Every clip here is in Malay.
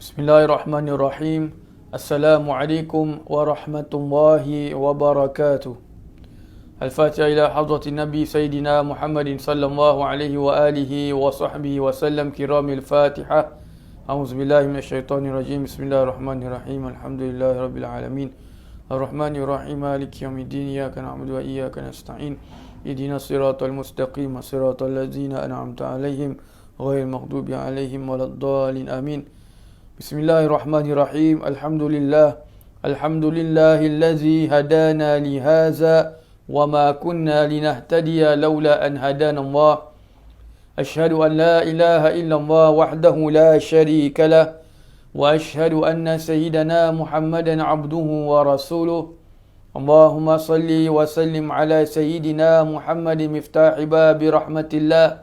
Bismillahirrahmanirrahim. Assalamualaikum warahmatullahi wabarakatuh. Al-Fatihah ila hadratin Nabi Sayyidina Muhammadin sallallahu alaihi wa alihi wa sahbihi wa sallam kiramil Fatihah. A'udzubillahi minasyaitonirrajim. Bismillahirrahmanirrahim. Alhamdulillahi rabbil alamin. Ar-Rahmanirrahim. Maliki yaumiddin. Iyyaka na'budu wa iyyaka nasta'in. Ihdinas siratal mustaqim. Siratal ladzina an'amta 'alaihim ghairil maghdubi 'alaihim waladdallin. Amin. Bismillahirrahmanirrahim. Alhamdulillahillazi hadana li hadza wa ma kunna linahtadiya laula an hadana Allah. Ashhadu an la ilaha illallah wahdahu la sharika lah wa ashhadu anna sayyidana Muhammadan abduhu wa rasuluh. Allahumma salli wa sallim ala sayyidina Muhammadin miftahi babi rahmatillah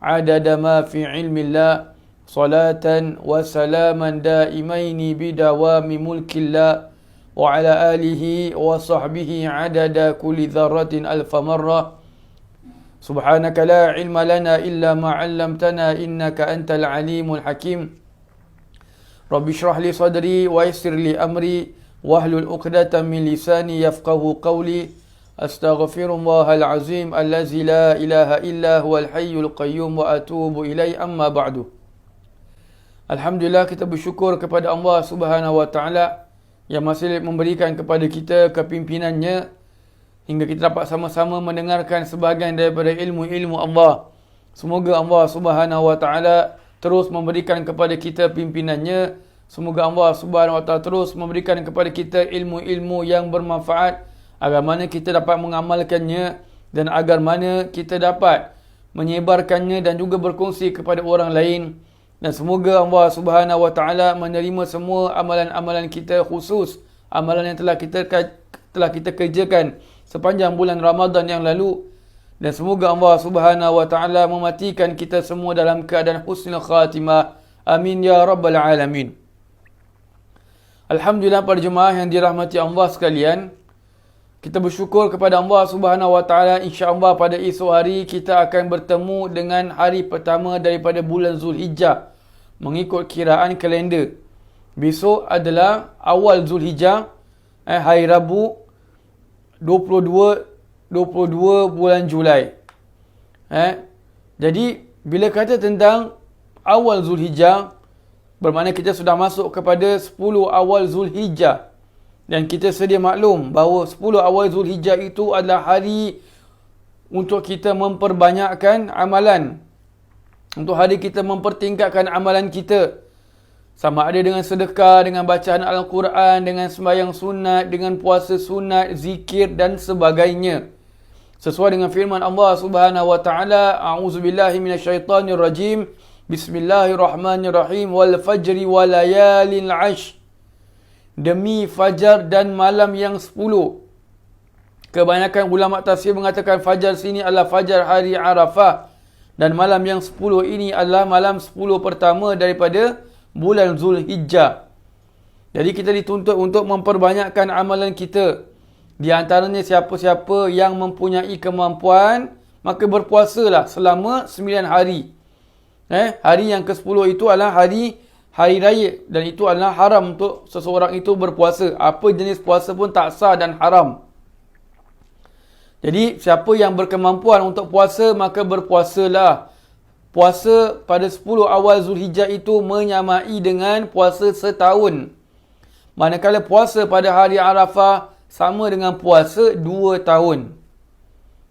adada ma fi ilmillah. Salatan wa salaman daimaini bidawami mulkillah wa ala alihi wa sahbihi adada kulli dharratin alfa marrah. Subhanaka la ilma lana illa ma 'allamtana innaka antal alimul hakim. Rabbi shrah li sadri wa yassir li amri wahlul 'uqdatam min lisani yafqahu qawli. Astaghfirullahal azim allazi la ilaha illa huwal hayyul qayyum wa atubu ilaihi amma ba'du. Alhamdulillah, kita bersyukur kepada Allah Subhanahu Wa Taala yang masih memberikan kepada kita kepimpinannya hingga kita dapat sama-sama mendengarkan sebahagian daripada ilmu-ilmu Allah. Semoga Allah Subhanahu Wa Taala terus memberikan kepada kita pimpinannya. Semoga Allah Subhanahu Wa Taala terus memberikan kepada kita ilmu-ilmu yang bermanfaat agar mana kita dapat mengamalkannya dan agar mana kita dapat menyebarkannya dan juga berkongsi kepada orang lain. Dan semoga Allah Subhanahu Wa Taala menerima semua amalan-amalan kita, khusus amalan yang telah kita kerjakan sepanjang bulan Ramadan yang lalu. Dan semoga Allah Subhanahu Wa Taala mematikan kita semua dalam keadaan husnul khatimah. Amin ya rabbal alamin. Alhamdulillah, para jemaah yang dirahmati Allah sekalian, kita bersyukur kepada Allah Subhanahu Wa Taala. Insya-Allah pada esok hari kita akan bertemu dengan hari pertama daripada bulan Zulhijjah mengikut kiraan kalender. Besok adalah awal Zulhijjah, hari Rabu 22 bulan Julai. Jadi bila kata tentang awal Zulhijjah, bermakna kita sudah masuk kepada 10 awal Zulhijjah. Dan kita sedia maklum bahawa 10 awal Zulhijjah itu adalah hari untuk kita memperbanyakkan amalan. Untuk hari kita mempertingkatkan amalan kita. Sama ada dengan sedekah, dengan bacaan Al-Quran, dengan sembahyang sunat, dengan puasa sunat, zikir dan sebagainya. Sesuai dengan firman Allah Subhanahu Wa Taala, A'udzubillahi minasyaitonirrajim. Bismillahirrahmanirrahim. Wal fajri wa layalil 'ashr. Demi fajar dan malam yang 10. Kebanyakan ulama tafsir mengatakan fajar sini adalah fajar hari Arafah. Dan malam yang 10 ini adalah malam 10 pertama daripada bulan Zulhijjah. Jadi kita dituntut untuk memperbanyakkan amalan kita. Di antaranya siapa-siapa yang mempunyai kemampuan, maka berpuasalah selama 9 hari. Hari yang ke-10 itu adalah hari raya, dan itu adalah haram untuk seseorang itu berpuasa. Apa jenis puasa pun tak sah dan haram. Jadi siapa yang berkemampuan untuk puasa, maka berpuasalah. Puasa pada 10 awal Zulhijjah itu menyamai dengan puasa setahun. Manakala puasa pada hari Arafah sama dengan puasa 2 tahun.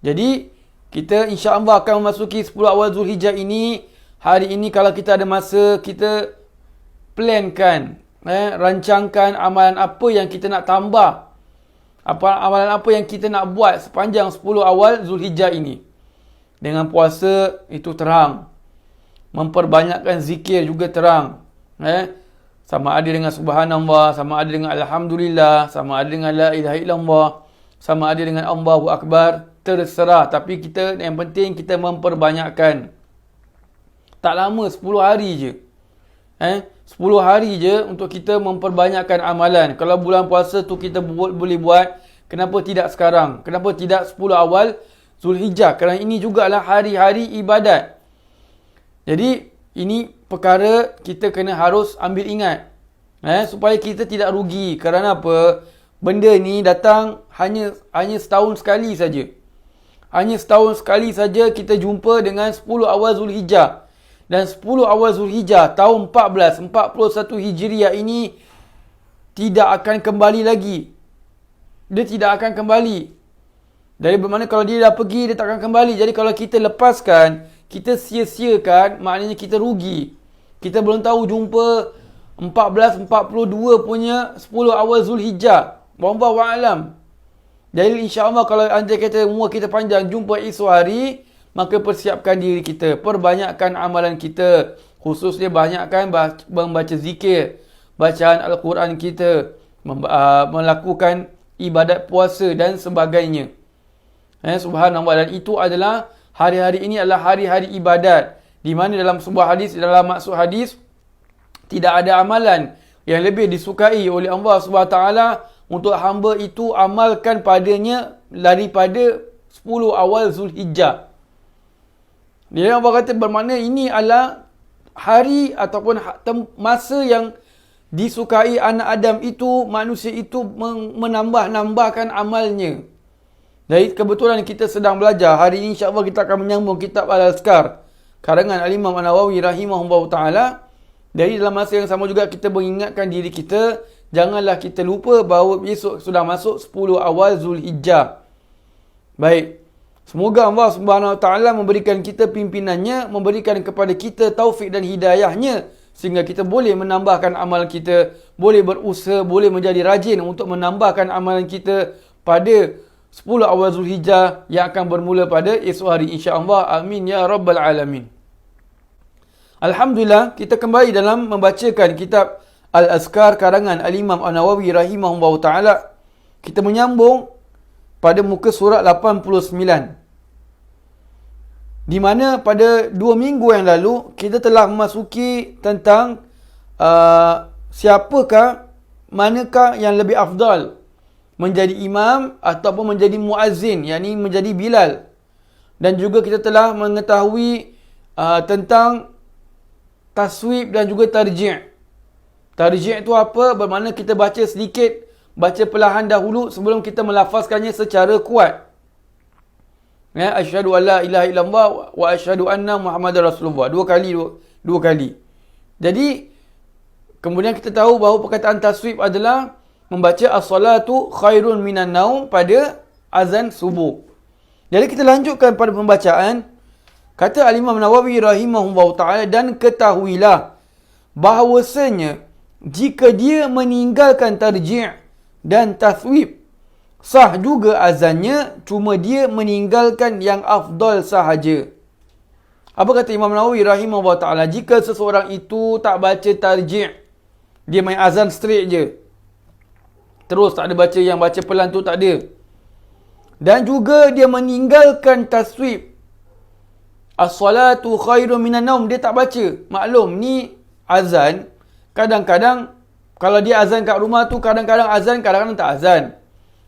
Jadi kita insya-Allah akan memasuki 10 awal Zulhijjah ini. Hari ini kalau kita ada masa, kita plankan, rancangkan amalan apa yang kita nak tambah, amalan apa yang kita nak buat sepanjang 10 awal Zulhijjah ini. Dengan puasa itu terang, memperbanyakkan zikir juga terang, sama ada dengan subhanallah, sama ada dengan alhamdulillah, sama ada dengan la ilaha illallah, sama ada dengan Allahu akbar, terserah. Tapi kita, yang penting kita memperbanyakkan. Tak lama, 10 hari je. 10 hari je untuk kita memperbanyakkan amalan. Kalau bulan puasa tu kita boleh buat, kenapa tidak sekarang? Kenapa tidak 10 awal Zulhijjah? Kerana ini juga adalah hari-hari ibadat. Jadi ini perkara kita kena harus ambil ingat. Supaya kita tidak rugi. Kerana apa? Benda ni datang hanya setahun sekali saja. Hanya setahun sekali saja kita jumpa dengan 10 awal Zulhijjah. Dan 10 awal Zulhijjah tahun 1441 Hijriah ini tidak akan kembali lagi. Dia tidak akan kembali. Dari bermakna kalau dia dah pergi, dia tak akan kembali. Jadi kalau kita lepaskan, kita sia-siakan, maknanya kita rugi. Kita belum tahu jumpa 1442 punya 10 awal Zulhijjah. Wallahu a'lam. Jadi insya-Allah kalau anda kata umur kita panjang jumpa esok hari, maka persiapkan diri kita, perbanyakkan amalan kita, khususnya banyakkan membaca zikir, bacaan Al-Quran kita, melakukan ibadat puasa dan sebagainya. Subhanallah. Dan itu adalah hari-hari ini adalah hari-hari ibadat, di mana dalam sebuah hadis, dalam maksud hadis, tidak ada amalan yang lebih disukai oleh Allah SWT untuk hamba itu amalkan padanya daripada 10 awal Zulhijjah. Dia Allah kata bermakna ini adalah hari ataupun masa yang disukai anak Adam itu, manusia itu menambahkan amalnya. Jadi kebetulan kita sedang belajar. Hari ini insya-Allah kita akan menyambung kitab Al-Azkar karangan Al-Imam An-Nawawi rahimahullah ta'ala. Dari dalam masa yang sama juga kita mengingatkan diri kita, janganlah kita lupa bahawa besok sudah masuk 10 awal Zulhijjah. Baik. Semoga Allah Subhanahu Wa Taala memberikan kita pimpinannya, memberikan kepada kita taufik dan hidayahnya, sehingga kita boleh menambahkan amalan kita, boleh berusaha, boleh menjadi rajin untuk menambahkan amalan kita pada 10 awal Zulhijjah yang akan bermula pada esok hari insya-Allah. Amin ya rabbal alamin. Alhamdulillah, kita kembali dalam membacakan kitab Al-Azkar karangan Al-Imam An-Nawawi rahimahullah ta'ala. Kita menyambung pada muka surat 89. Di mana pada 2 minggu yang lalu, kita telah memasuki tentang manakah yang lebih afdal, menjadi imam ataupun menjadi muazzin, yakni menjadi Bilal. Dan juga kita telah mengetahui tentang taswib dan juga tarji'. Tarji' itu apa? Bermakna kita baca sedikit, baca perlahan dahulu sebelum kita melafazkannya secara kuat. Asyhadu an la ilaha illallah wa asyhadu anna Muhammadar Rasulullah. Dua kali. Jadi kemudian kita tahu bahawa perkataan taswib adalah membaca as-salatu khairun minan naum pada azan subuh. Jadi kita lanjutkan pada pembacaan. Kata Al-Imam Nawawi rahimahullah ta'ala, dan ketahuilah bahawasanya jika dia meninggalkan tarji' dan taswib, sah juga azannya, cuma dia meninggalkan yang afdal sahaja. Apa kata Imam Nawawi rahimahullah ta'ala? Jika seseorang itu tak baca tarji', dia main azan straight je, terus tak ada baca yang baca pelan tu, tak ada. Dan juga dia meninggalkan taswib, as-salatu khairun minan naum, dia tak baca. Maklum ni azan, kadang-kadang kalau dia azan kat rumah tu, kadang-kadang azan, kadang-kadang tak azan.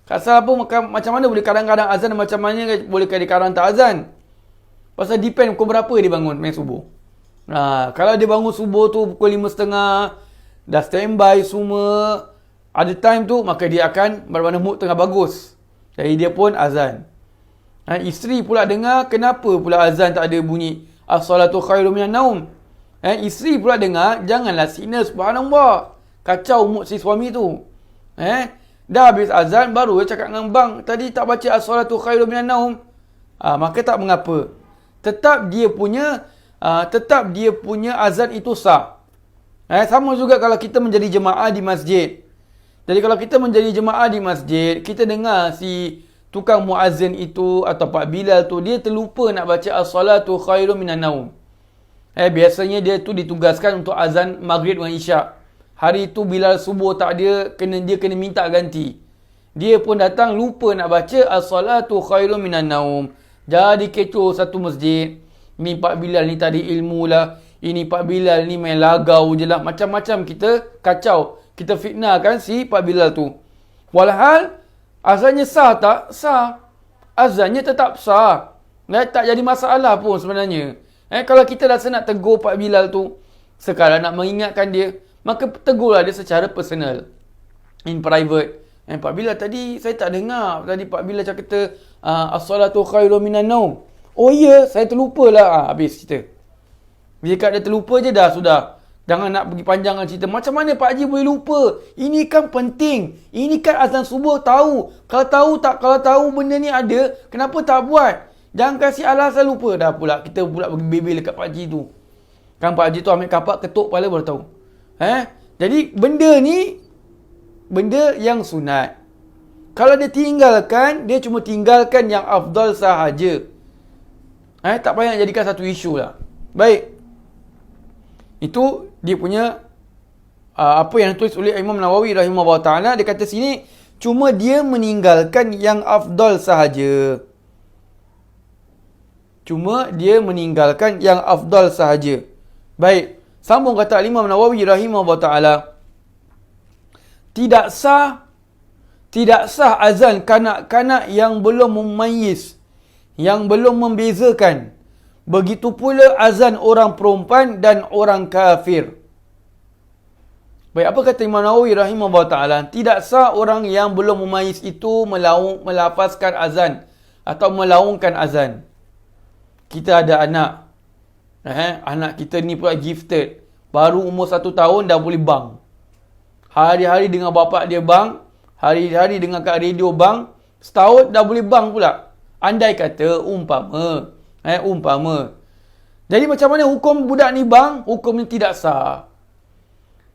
Pasal apa? Macam mana boleh kadang-kadang azan, macam mana boleh kadang-kadang tak azan? Pasal depend pukul berapa dia bangun main subuh. Kalau dia bangun subuh tu pukul 5.30, dah standby semua, ada time tu, maka dia akan bermakna mood tengah bagus, jadi dia pun azan. Isteri pula dengar, kenapa pula azan tak ada bunyi as-salatu khairum minan naum? Isteri pula dengar, janganlah sinar, subhanallah, kacau mood si suami tu. Dah habis azan, baru dia cakap dengan bang, tadi tak baca as-salatu khairum minan naum. Maka tak mengapa, tetap dia punya azan itu sah. Sama juga kalau kita menjadi jemaah di masjid. Jadi kalau kita menjadi jemaah di masjid, kita dengar si tukang muazzin itu atau Pak Bilal tu, dia terlupa nak baca as-salatu khairum minan naum. Biasanya dia tu ditugaskan untuk azan maghrib dengan isyak. Hari tu Bilal subuh tak ada, dia kena minta ganti. Dia pun datang lupa nak baca as-salatu khairum minan naum. Jadi kecoh satu masjid. Ni Pak Bilal ni tak ada ilmu lah, ini Pak Bilal ni main lagau je lah, macam-macam kita kacau, kita fitnahkan si Pak Bilal tu. Walhal azannya sah tak? Sah. Azannya tetap sah. Tak jadi masalah pun sebenarnya. Kalau kita rasa nak tegur Pak Bilal tu, sekadar nak mengingatkan dia, maka tegurlah dia secara personal, in private. Pak Bilal, tadi saya tak dengar tadi Pak Bilal cakap kata as-salatu khairun minan naum. Oh ya, saya terlupa lah. Habis cerita. Bila kat dia terlupa je dah, sudah. Jangan nak pergi panjangkan cerita. Macam mana Pak Haji boleh lupa? Ini kan penting. Ini kan azan subuh tahu. Kalau tahu benda ni ada, kenapa tak buat? Jangan kasih alasan lupa. Dah pula kita pula pergi bebel dekat Pak Haji tu. Kan Pak Haji tu ambil kapak ketuk kepala baru tahu. Jadi benda ni benda yang sunat. Kalau dia tinggalkan, dia cuma tinggalkan yang afdal sahaja. Tak payah nak jadikan satu isu lah. Baik. Itu dia punya apa yang tulis oleh Imam Nawawi rahimahullah ta'ala. Dia kata sini, cuma dia meninggalkan yang afdal sahaja. Cuma dia meninggalkan yang afdal sahaja. Baik. Sambung kata Imam Nawawi rahimahullah ta'ala. Tidak sah azan kanak-kanak yang belum memayyiz, yang belum membezakan. Begitu pula azan orang perempuan dan orang kafir. Baik, apa kata Imam Nawawi rahimahullah ta'ala? Tidak sah orang yang belum memayyiz itu melafazkan azan atau melaungkan azan. Kita ada anak. Anak kita ni pula gifted. Baru umur 1 tahun dah boleh bang. Hari-hari dengar bapak dia bang. Hari-hari dengar kat radio bang. Setahun dah boleh bang pula. Andai kata umpama. Jadi macam mana hukum budak ni bang? Hukum ni tidak sah.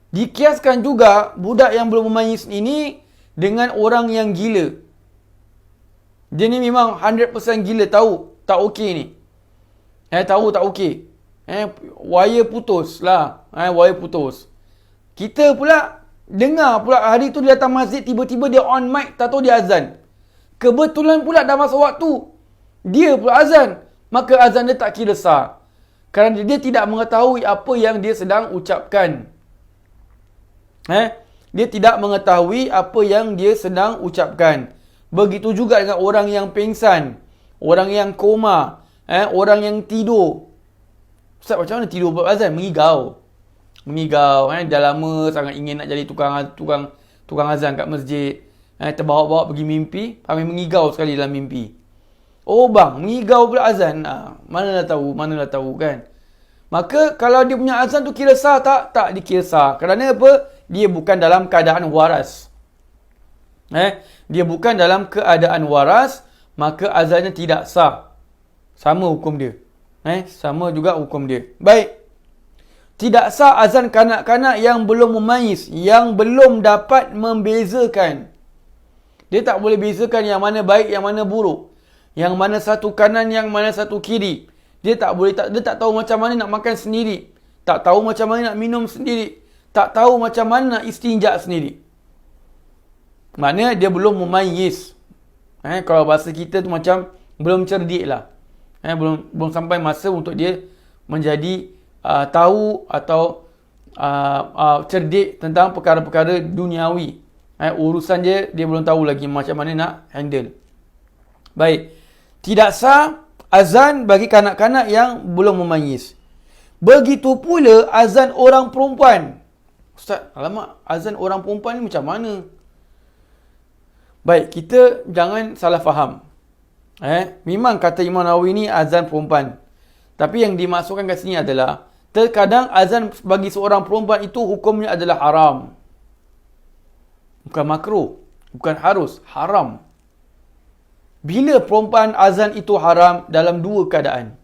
Dikiaskan juga budak yang belum memayyiz ini dengan orang yang gila. Dia ni memang 100% gila, tahu tak okey ni. Tahu tak okey. Wire putus lah. Wire putus. Kita pula dengar pula hari tu dia datang masjid, tiba-tiba dia on mic, tak tahu dia azan. Kebetulan pula dah masa waktu dia pula azan. Maka azan dia tak kira sah. Kerana dia tidak mengetahui apa yang dia sedang ucapkan. Dia tidak mengetahui apa yang dia sedang ucapkan. Begitu juga dengan orang yang pingsan, orang yang koma, orang yang tidur. Ustaz, macam mana tidur buat azan? Mengigau. Dah lama sangat ingin nak jadi tukang azan kat masjid. Terbawa-bawa pergi mimpi, kami mengigau sekali dalam mimpi. Oh bang, mengigau pula azan. Mana dah tahu kan. Maka kalau dia punya azan tu kira sah tak? Tak dikira sah. Kerana apa? Dia bukan dalam keadaan waras. Dia bukan dalam keadaan waras, maka azannya tidak sah. Sama hukum dia. Sama juga hukum dia. Baik. Tidak sah azan kanak-kanak yang belum memayyiz, yang belum dapat membezakan. Dia tak boleh bezakan yang mana baik, yang mana buruk. Yang mana satu kanan, yang mana satu kiri. Dia tak boleh, dia tak tahu macam mana nak makan sendiri. Tak tahu macam mana nak minum sendiri. Tak tahu macam mana nak istinja sendiri. Maknanya dia belum memayyiz. Kalau bahasa kita tu macam belum cerdik lah. Belum sampai masa untuk dia menjadi tahu atau cerdik tentang perkara-perkara duniawi. Urusan dia belum tahu lagi macam mana nak handle. Baik. Tidak sah azan bagi kanak-kanak yang belum memayyiz. Begitu pula azan orang perempuan. Ustaz, alamak, azan orang perempuan ni macam mana? Baik, kita jangan salah faham. Memang kata Imam Nawawi ni azan perempuan. Tapi yang dimaksudkan kat sini adalah terkadang azan bagi seorang perempuan itu hukumnya adalah haram. Bukan makruh, bukan harus, haram. Bila perempuan azan itu haram? Dalam dua keadaan.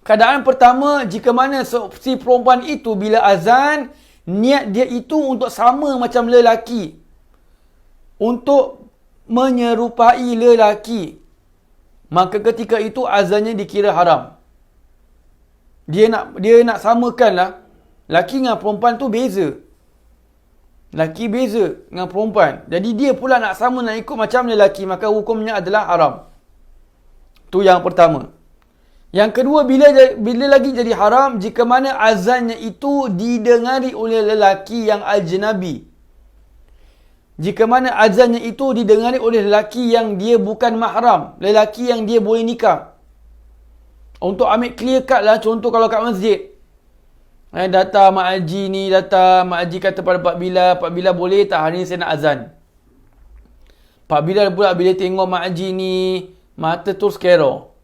Keadaan pertama, jika mana si perempuan itu bila azan, niat dia itu untuk sama macam lelaki. Untuk menyerupai lelaki. Maka ketika itu azannya dikira haram. Dia nak samakan lah. Laki dengan perempuan tu beza. Laki beza dengan perempuan. Jadi dia pula nak sama, nak ikut macam lelaki. Maka hukumnya adalah haram. Tu yang pertama. Yang kedua, bila lagi jadi haram, jika mana azannya itu didengari oleh lelaki yang ajnabi. Jika mana azannya itu didengari oleh lelaki yang dia bukan mahram. Lelaki yang dia boleh nikah. Untuk ambil clear cut lah, contoh kalau kat masjid. Datang Mak Haji ni, Mak Haji kata pada Pak Bilal boleh tak hari ni saya nak azan. Pak Bilal pula bila tengok Mak Haji ni, mata terus kero.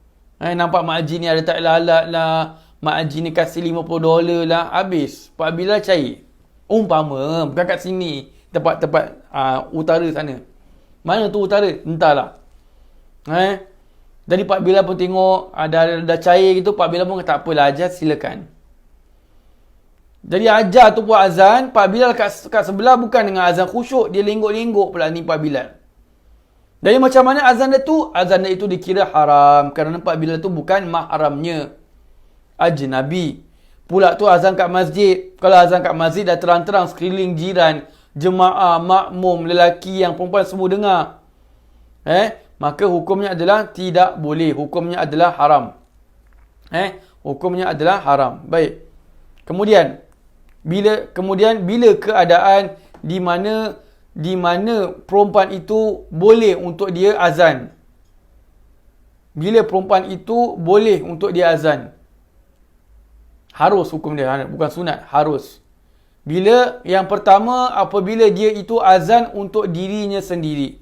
Nampak Mak Haji ni ada tak lalat lah, Mak Haji ni kasih $50 lah, habis. Pak Bilal cair. Umpama, bukan kat sini, tempat-tempat utara sana. Mana tu utara? Entahlah. Jadi Pak Bilal pun tengok, dah cair gitu, Pak Bilal pun kata, tak apalah, ajar silakan. Jadi ajar tu buat azan, Pak Bilal kat sebelah bukan dengan azan khusyuk, dia lenggok-lenggok pula ni Pak Bilal. Jadi macam mana azan dia tu? Azan dia itu dikira haram, kerana Pak Bilal tu bukan mahramnya, ajnabi. Pula tu azan kat masjid, kalau azan kat masjid dah terang-terang sekeliling jiran, jemaah, makmum, lelaki yang perempuan semua dengar. Maka hukumnya adalah tidak boleh, hukumnya adalah haram. Hukumnya adalah haram. Baik. Kemudian bila keadaan di mana perempuan itu boleh untuk dia azan. Bila perempuan itu boleh untuk dia azan. Harus hukum dia, bukan sunat, harus. Bila yang pertama, apabila dia itu azan untuk dirinya sendiri.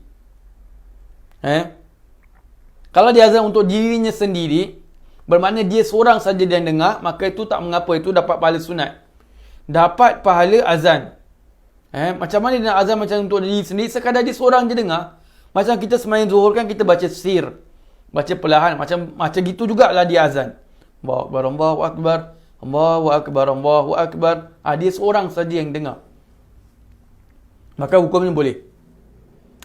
Kalau dia azan untuk dirinya sendiri, bermakna dia seorang saja yang dengar, maka itu tak mengapa, itu dapat pahala sunat. Dapat pahala azan. Macam mana dia nak azan macam untuk diri sendiri, sekadar dia seorang je dengar. Macam kita sembahyang zuhur kan, kita baca sir, baca perlahan, macam gitu jugalah dia azan. Allahu Akbar, Allahu Akbar, Allahu Akbar. Dia seorang saja yang dengar, maka hukumnya boleh.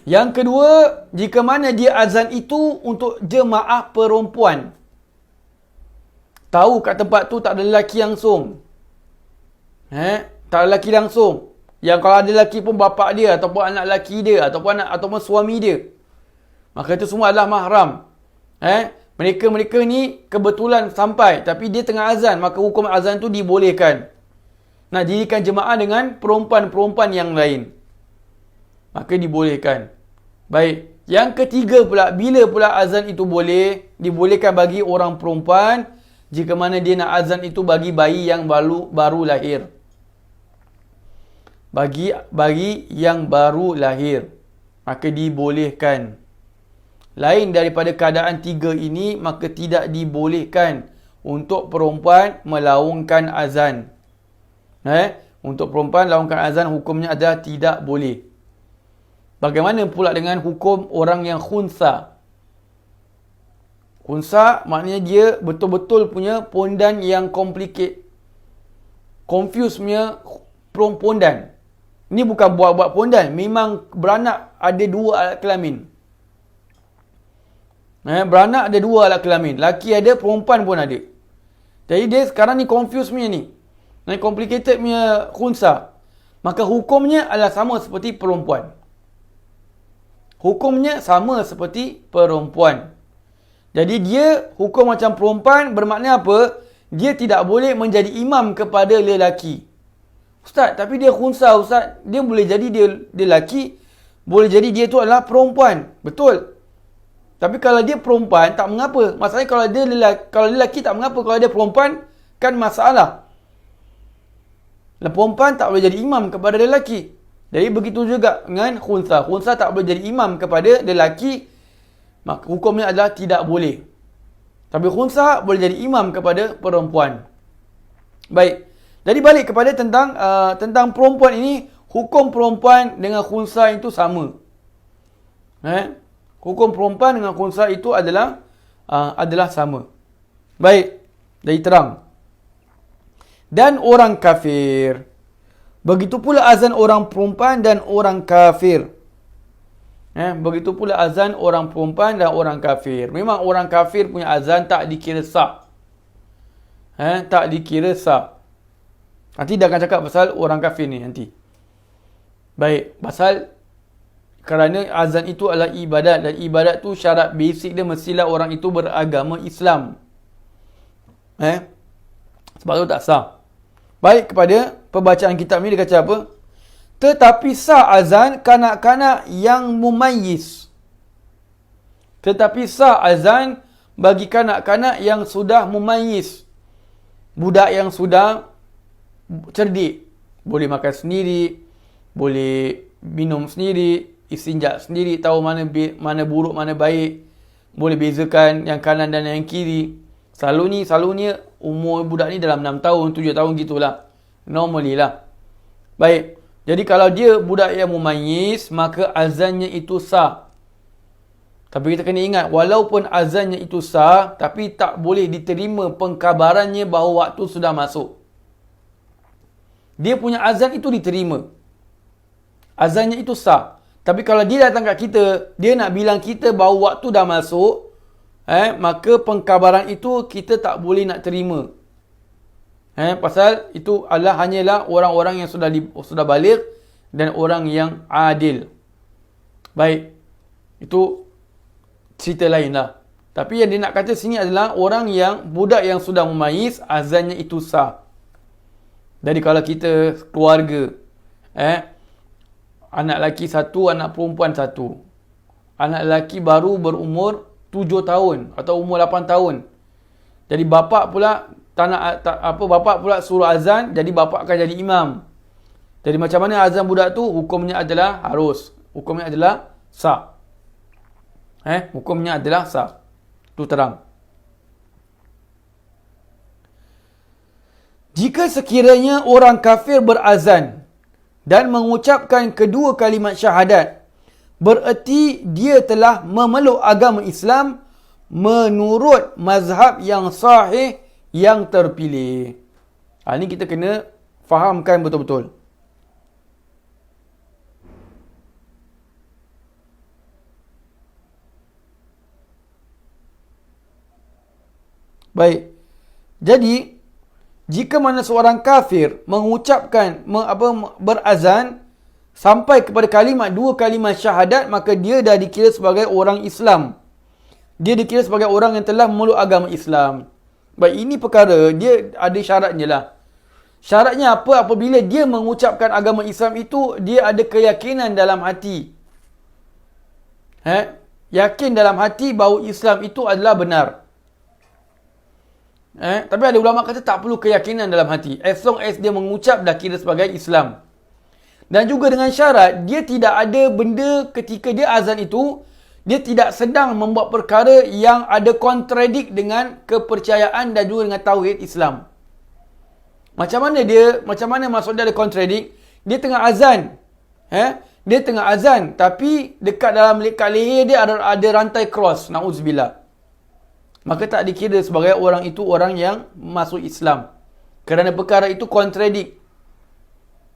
Yang kedua, jika mana dia azan itu untuk jemaah perempuan. Tahu kat tempat tu tak ada lelaki langsung. Tak ada lelaki langsung. Yang kalau ada lelaki pun bapak dia, ataupun anak lelaki dia, ataupun suami dia. Maka itu semua adalah mahram. Mereka ni kebetulan sampai, tapi dia tengah azan, maka hukum azan tu dibolehkan. Nak dirikan jemaah dengan perempuan-perempuan yang lain, maka dibolehkan. Baik. Yang ketiga pula, bila pula azan itu boleh? Dibolehkan bagi orang perempuan jika mana dia nak azan itu bagi bayi yang baru lahir. Bagi yang baru lahir, maka dibolehkan. Lain daripada keadaan tiga ini, maka tidak dibolehkan untuk perempuan melaungkan azan. Untuk perempuan laungkan azan, hukumnya adalah tidak boleh. Bagaimana pula dengan hukum orang yang khunsa? Khunsa maknanya dia betul-betul punya pondan yang complicated, confuse punya pondan. Ini bukan buat-buat pondan, memang beranak ada dua alat kelamin. Beranak ada dua alat kelamin, laki ada, perempuan pun ada. Jadi dia sekarang ni confuse punya ni, complicated punya khunsa. Maka hukumnya adalah sama seperti perempuan. Hukumnya sama seperti perempuan. Jadi dia hukum macam perempuan, bermakna apa? Dia tidak boleh menjadi imam kepada lelaki. Ustaz, tapi dia khunsa, Ustaz. Dia boleh jadi dia lelaki, boleh jadi dia tu adalah perempuan. Betul. Tapi kalau dia perempuan, tak mengapa. Masalahnya kalau dia lelaki tak mengapa. Kalau dia perempuan, kan masalah. Perempuan tak boleh jadi imam kepada lelaki. Jadi begitu juga dengan khunsa. Khunsa tak boleh jadi imam kepada lelaki, maka hukumnya adalah tidak boleh. Tapi khunsa boleh jadi imam kepada perempuan. Baik. Jadi balik kepada tentang perempuan ini, hukum perempuan dengan khunsa itu sama. Hukum perempuan dengan khunsa itu adalah sama. Baik. Jadi terang. Dan orang kafir. Begitu pula azan orang perempuan dan orang kafir. Begitu pula azan orang perempuan dan orang kafir. Memang orang kafir punya azan tak dikira sah. Tak dikira sah. Nanti dah akan cakap pasal orang kafir ni nanti. Baik, pasal kerana azan itu adalah ibadat, dan ibadat tu syarat basic dia mestilah orang itu beragama Islam. Sebab tu tak sah. Baik, kepada pembacaan kitab ni dia kata apa? Tetapi sah azan kanak-kanak yang mumayyiz. Tetapi sah azan bagi kanak-kanak yang sudah mumayyiz. Budak yang sudah cerdik. Boleh makan sendiri, boleh minum sendiri, istinja sendiri, tahu mana buruk, mana baik. Boleh bezakan yang kanan dan yang kiri. Selalunya umur budak ni dalam 6 tahun, 7 tahun gitulah. Normally lah. Baik. Jadi kalau dia budak yang mumayyiz, maka azannya itu sah. Tapi kita kena ingat, walaupun azannya itu sah, tapi tak boleh diterima pengkabarannya bahawa waktu sudah masuk. Dia punya azan itu diterima. Azannya itu sah. Tapi kalau dia datang kat kita, dia nak bilang kita bahawa waktu dah masuk, maka pengkabaran itu kita tak boleh nak terima. Pasal itu adalah hanyalah orang-orang yang sudah baligh dan orang yang adil. Baik. Itu cerita lain lah. Tapi yang dia nak kata sini adalah budak yang sudah mumayyiz, azannya itu sah. Jadi kalau kita keluarga, anak lelaki satu, anak perempuan satu. Anak lelaki baru berumur 7 tahun atau umur 8 tahun. Jadi bapak pula bapak pula suruh azan, jadi bapak akan jadi imam. Jadi macam mana azan budak tu? Hukumnya adalah harus. Hukumnya adalah sah. Hukumnya adalah sah. Itu terang. Jika sekiranya orang kafir berazan dan mengucapkan kedua kalimat syahadat, bererti dia telah memeluk agama Islam menurut mazhab yang sahih yang terpilih. Ini kita kena fahamkan betul-betul. Baik. Jadi, jika mana seorang kafir mengucapkan berazan sampai kepada dua kalimat syahadat, maka dia dah dikira sebagai orang Islam. Dia dikira sebagai orang yang telah memeluk agama Islam. Baik, ini perkara dia ada syaratnya lah. Syaratnya apa? Apabila dia mengucapkan agama Islam itu, dia ada keyakinan dalam hati. Yakin dalam hati bahawa Islam itu adalah benar. Tapi ada ulama kata tak perlu keyakinan dalam hati. As long as dia mengucap, dah kira sebagai Islam. Dan juga dengan syarat, dia tidak ada benda ketika dia azan itu, dia tidak sedang membuat perkara yang ada kontradik dengan kepercayaan dan juga dengan tauhid Islam. Macam mana maksud dia ada kontradik? Dia tengah azan. Dia tengah azan, tapi dekat leher dia ada rantai cross. Na'udzubillah. Maka tak dikira sebagai orang itu orang yang masuk Islam. Kerana perkara itu kontradik.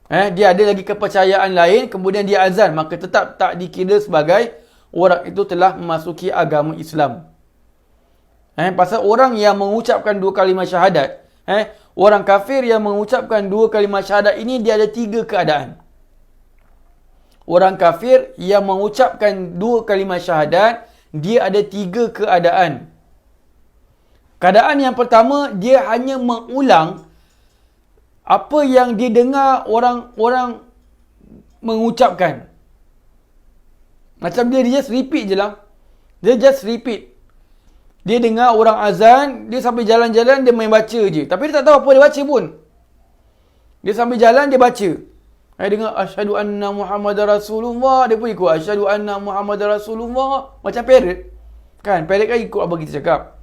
Dia ada lagi kepercayaan lain, kemudian dia azan. Maka tetap tak dikira sebagai orang itu telah memasuki agama Islam. Pasal orang yang mengucapkan dua kalimat syahadat, orang kafir yang mengucapkan dua kalimat syahadat ini, dia ada 3 keadaan. Orang kafir yang mengucapkan dua kalimat syahadat, dia ada 3 keadaan. Keadaan yang pertama, dia hanya mengulang apa yang dia dengar orang mengucapkan. Macam dia just repeat je lah. Dia just repeat. Dia dengar orang azan, dia sambil jalan-jalan, dia main baca je. Tapi dia tak tahu apa dia baca pun. Dia sambil jalan, dia baca. Dia dengar, Asyhadu anna Muhammadar Rasulullah. Dia pun ikut, Asyhadu anna Muhammadar Rasulullah. Macam parrot. Kan, parrot kan ikut apa kita cakap.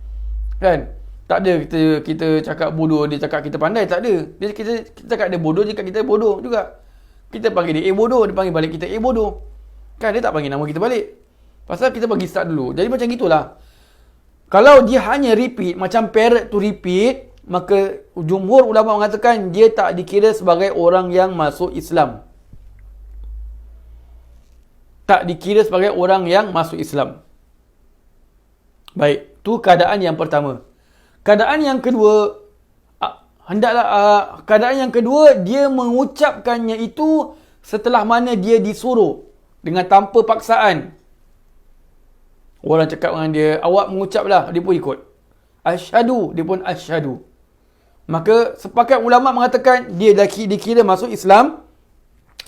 Kan? Tak ada kita cakap bodoh, dia cakap kita pandai. Tak ada. Kita cakap dia bodoh, dia cakap kita bodoh juga. Kita panggil dia bodoh, dia panggil balik kita bodoh. Kan, dia tak panggil nama kita balik. Pasal kita bagi start dulu. Jadi macam gitulah. Kalau dia hanya repeat, macam parrot tu repeat, maka jumhur ulama mengatakan dia tak dikira sebagai orang yang masuk Islam. Tak dikira sebagai orang yang masuk Islam. Baik, tu keadaan yang pertama. Keadaan yang kedua, keadaan yang kedua, dia mengucapkannya itu setelah mana dia disuruh dengan tanpa paksaan. Orang cakap dengan dia, awak mengucaplah, dia pun ikut. Asyhadu, dia pun asyhadu. Maka sepakat ulama mengatakan dia dikira masuk Islam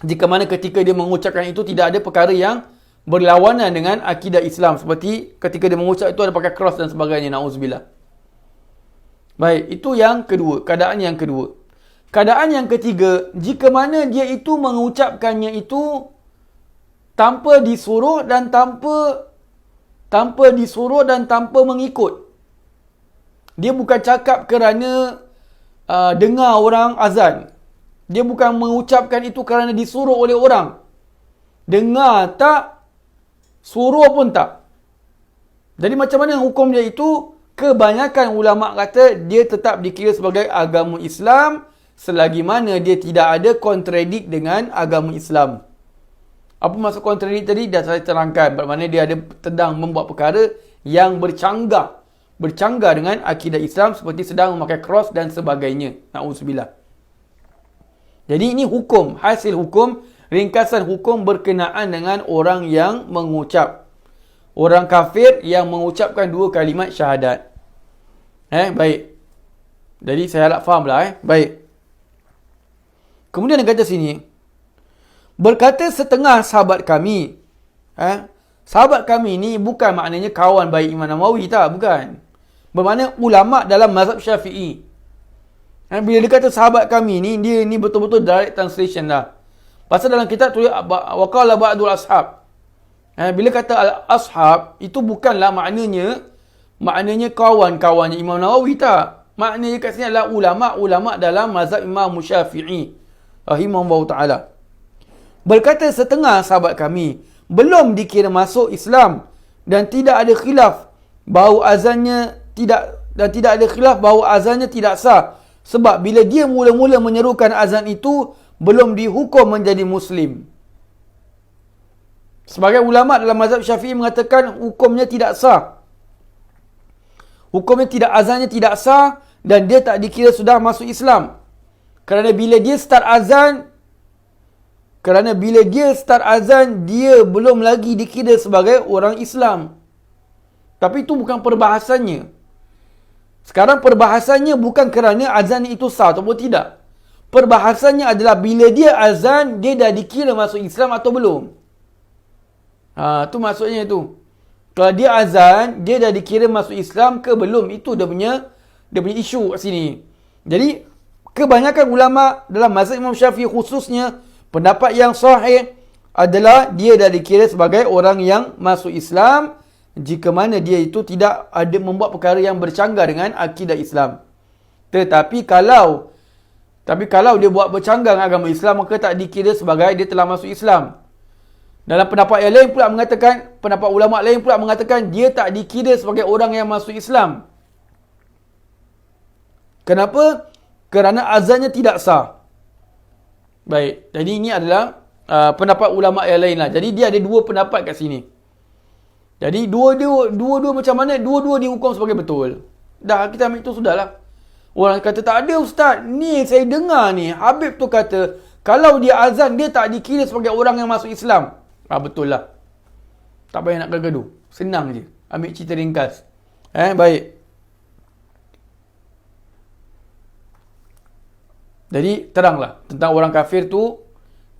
jika mana ketika dia mengucapkan itu tidak ada perkara yang berlawanan dengan akidah Islam, seperti ketika dia mengucap itu ada pakai cross dan sebagainya, na'udzubillah. Baik, itu yang kedua, keadaan yang kedua. Keadaan yang ketiga, jika mana dia itu mengucapkannya itu tanpa disuruh dan tanpa mengikut. Dia bukan cakap kerana dengar orang azan. Dia bukan mengucapkan itu kerana disuruh oleh orang. Dengar tak, suruh pun tak. Jadi macam mana hukum dia itu? Kebanyakan ulama' kata dia tetap dikira sebagai agama Islam selagi mana dia tidak ada kontradik dengan agama Islam. Apa maksud kontradik tadi? Dah saya terangkan. Bermakna dia ada sedang membuat perkara yang bercanggah dengan akidah Islam seperti sedang memakai cross dan sebagainya. Na'udzubillah. Jadi ini hukum, hasil hukum, ringkasan hukum berkenaan dengan orang yang mengucap. Orang kafir yang mengucapkan dua kalimat syahadat. Baik. Jadi saya harap faham lah. Baik. Kemudian dia kata sini, berkata setengah sahabat kami. Sahabat kami ni bukan maknanya kawan baik Imam Nawawi, tak, bukan. Bermakna ulama' dalam mazhab Syafi'i. Bila dia kata sahabat kami ni, dia ni betul-betul direct translation lah. Pasal dalam kitab tulis waqala ba'dul ashab. Bila kata al-ashab, itu bukanlah maknanya kawan-kawannya Imam Nawawi, tak. Maknanya kat sini adalah ulama' dalam mazhab Imam Syafi'i rahimahullah ta'ala. Berkata setengah sahabat kami belum dikira masuk Islam dan tidak ada khilaf bahawa azannya tidak sah, sebab bila dia mula-mula menyerukan azan itu belum dihukum menjadi muslim. Sebagai ulama' dalam mazhab Syafi'i mengatakan hukumnya tidak sah. Azannya tidak sah dan dia tak dikira sudah masuk Islam. Kerana bila dia start azan, dia belum lagi dikira sebagai orang Islam. Tapi itu bukan perbahasannya. Sekarang perbahasannya bukan kerana azan itu sah ataupun tidak. Perbahasannya adalah bila dia azan, dia dah dikira masuk Islam atau belum. Tu maksudnya itu. Kalau dia azan, dia dah dikira masuk Islam ke belum? Itu dia punya isu kat sini. Jadi kebanyakan ulama dalam mazhab Imam Syafi'i khususnya, pendapat yang sahih adalah dia dah dikira sebagai orang yang masuk Islam jika mana dia itu tidak ada membuat perkara yang bercanggah dengan akidah Islam. Tetapi kalau dia buat bercanggah dengan agama Islam, maka tak dikira sebagai dia telah masuk Islam. Dalam pendapat yang lain pula mengatakan, pendapat ulama' lain pula mengatakan dia tak dikira sebagai orang yang masuk Islam. Kenapa? Kerana azannya tidak sah. Baik, jadi ini adalah pendapat ulama' yang lain lah. Jadi dia ada dua pendapat kat sini. Jadi dua-dua macam mana? Dua-dua dihukum sebagai betul. Dah, kita ambil itu sudahlah. Orang kata tak ada ustaz. Ni saya dengar ni, Habib tu kata kalau dia azan dia tak dikira sebagai orang yang masuk Islam. Betul lah. Tak payah nak gaduh. Senang je. Ambil cerita ringkas. Baik. Jadi teranglah tentang orang kafir tu,